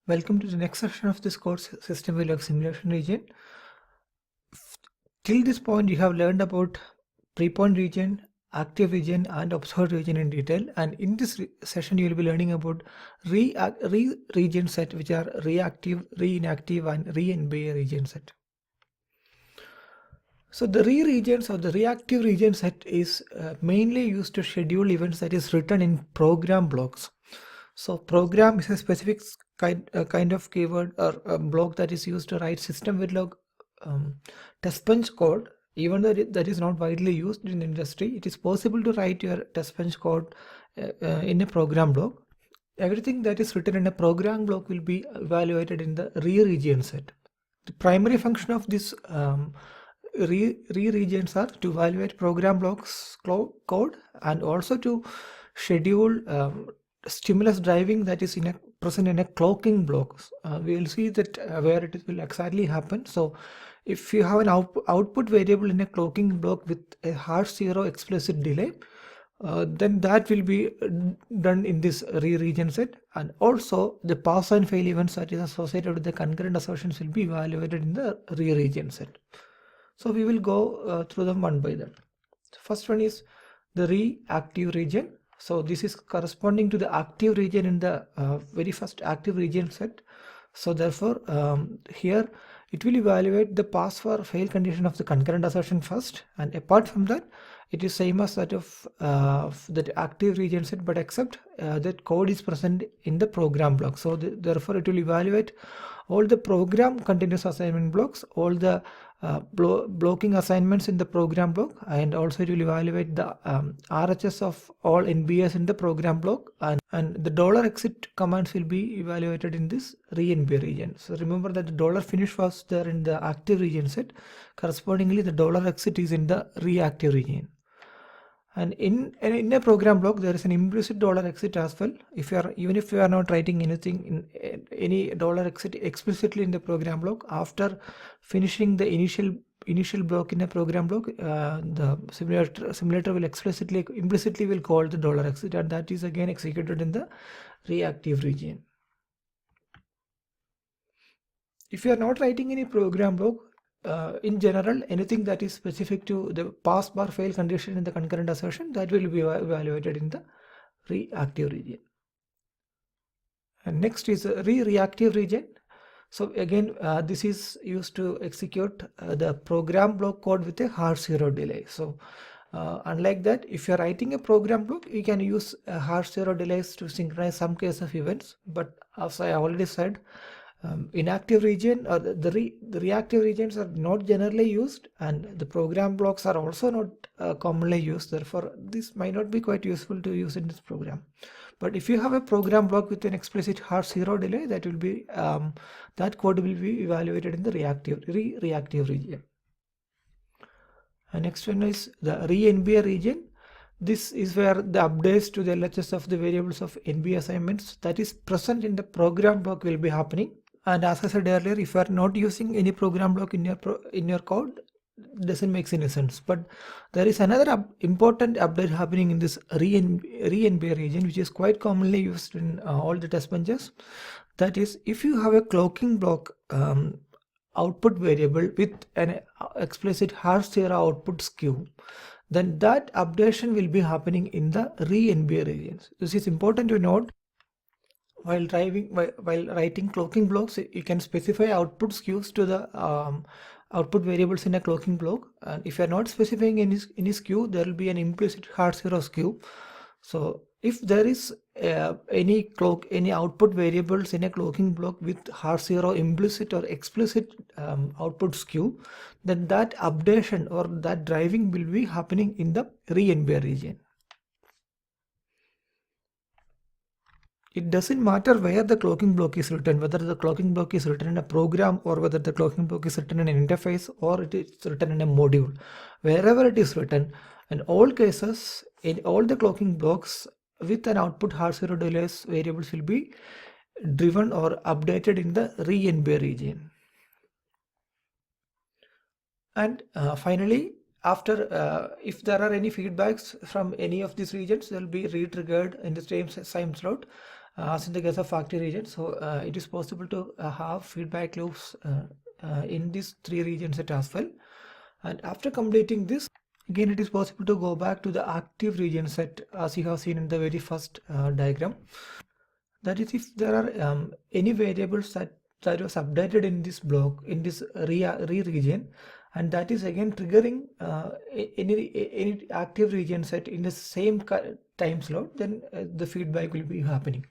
Welcome to the next section of this course, Systemverilog Simulation Region. Till this point, you have learned about pre-point region, active region, and observed region in detail. And in this session, you will be learning about region set, which are reactive, reinactive, and ReNba region set. So the regions or the reactive region set is mainly used to schedule events that is written in program blocks. So program is a specific kind of keyword or a block that is used to write Systemverilog test bench code. Even though that is not widely used in industry, it is possible to write your test bench code in a program block. Everything that is written in a program block will be evaluated in the ReRegion set. The primary function of this ReRegions are to evaluate program blocks code and also to schedule stimulus driving that is present in a clocking block. We will see that where it will exactly happen. So if you have an output variable in a clocking block with a hard zero explicit delay, then that will be done in this ReRegion set, and also the pass and fail events that is associated with the concurrent assertions will be evaluated in the ReRegion set. So we will go through them one by one. First one is the reactive region. So this is corresponding to the active region in the very first active region set. So therefore here it will evaluate the pass or fail condition of the concurrent assertion first, and apart from that it is same as that of that active region set, but except that code is present in the program block. So therefore it will evaluate all the program continuous assignment blocks, all the blocking assignments in the program block, and also it will evaluate the RHS of all NBS in the program block, and the $exit commands will be evaluated in this ReNba region. So remember that the $finish was there in the active region set. Correspondingly, the $exit is in the reactive region. And in a program block, there is an implicit $exit as well. Even if you are not writing anything in any $exit explicitly in the program block, after finishing the initial block in a program block, the simulator will implicitly will call the $exit, and that is again executed in the reactive region. If you are not writing any program block, in general, anything that is specific to the pass bar fail condition in the concurrent assertion, that will be evaluated in the reactive region. And next is a reactive region. So again, this is used to execute the program block code with a hard zero delay. So unlike that, if you're writing a program block, you can use hard zero delays to synchronize some case of events. But as I already said, inactive region or the reactive regions are not generally used, and the program blocks are also not commonly used. Therefore, this might not be quite useful to use in this program. But if you have a program block with an explicit hard zero delay, that will be that code will be evaluated in the reactive region. And next one is the ReNba region. This is where the updates to the LHS of the variables of NB assignments that is present in the program block will be happening. And as I said earlier, if you are not using any program block in your code, it doesn't make any sense. But there is another important update happening in this ReNba region, which is quite commonly used in all the test benches. That is, if you have a clocking block output variable with an explicit hard zero output skew, then that updation will be happening in the ReNba regions. This is important to note. While writing clocking blocks, you can specify output skews to the output variables in a clocking block, and if you are not specifying any skew, there will be an implicit hard zero skew. So if there is any output variables in a clocking block with hard zero implicit or explicit output skew, then that updation or that driving will be happening in the ReNba region. It doesn't matter where the clocking block is written, whether the clocking block is written in a program or whether the clocking block is written in an interface or it is written in a module. Wherever it is written, in all cases, in all the clocking blocks with an output hard zero delays, variables will be driven or updated in the ReNba region. And finally, after if there are any feedbacks from any of these regions, they will be re-triggered in the same slot. as in the case of active region. So it is possible to have feedback loops in these 3 regions set as well. And after completing this, again it is possible to go back to the active region set as you have seen in the very first diagram. That is, if there are any variables that was updated in this block, in this ReRegion, and that is again triggering any active region set in the same time slot, then the feedback will be happening.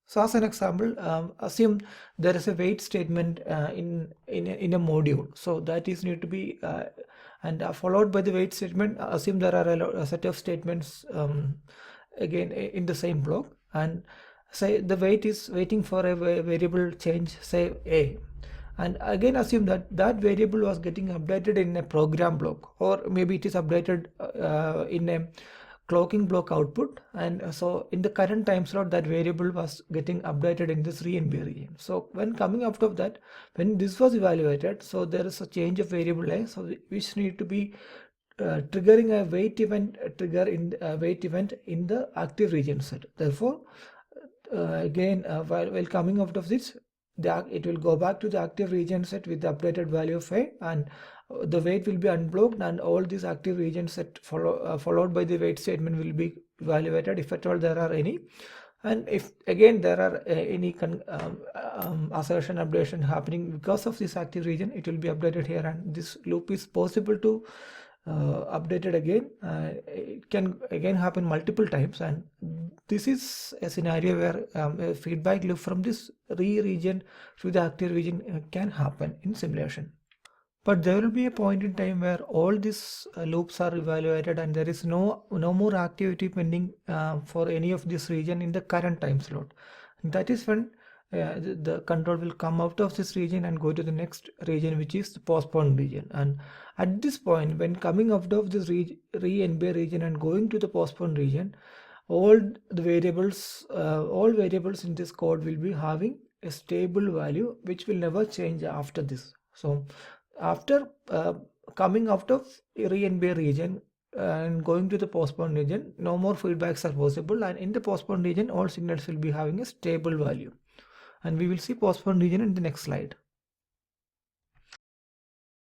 So as an example, assume there is a wait statement in a module. So that is need to be and followed by the wait statement. Assume there are a set of statements again in the same block, and say the wait is waiting for a variable change, say a, and again assume that that variable was getting updated in a program block, or maybe it is updated in a clocking block output, and so in the current time slot that variable was getting updated in this ReNba region. So when coming out of that, when this was evaluated, so there is a change of variable a, so which need to be triggering a wait event trigger in wait event in the active region set. Therefore again while coming out of this, it will go back to the active region set with the updated value of a, and the wait will be unblocked, and all these active region set followed by the wait statement will be evaluated if at all there are any. And if again there are any assertion updation happening because of this active region, it will be updated here, and this loop is possible to updated again. It can again happen multiple times, and this is a scenario where a feedback loop from this ReRegion to the active region can happen in simulation. But there will be a point in time where all these loops are evaluated and there is no more activity pending for any of this region in the current time slot. That is when the control will come out of this region and go to the next region, which is the postponed region. And at this point, when coming out of this ReNba region and going to the postponed region, all variables in this code will be having a stable value which will never change after this. So after coming out of ReNba region and going to the postponed region, no more feedbacks are possible, and in the postponed region all signals will be having a stable value. And we will see postponed region in the next slide.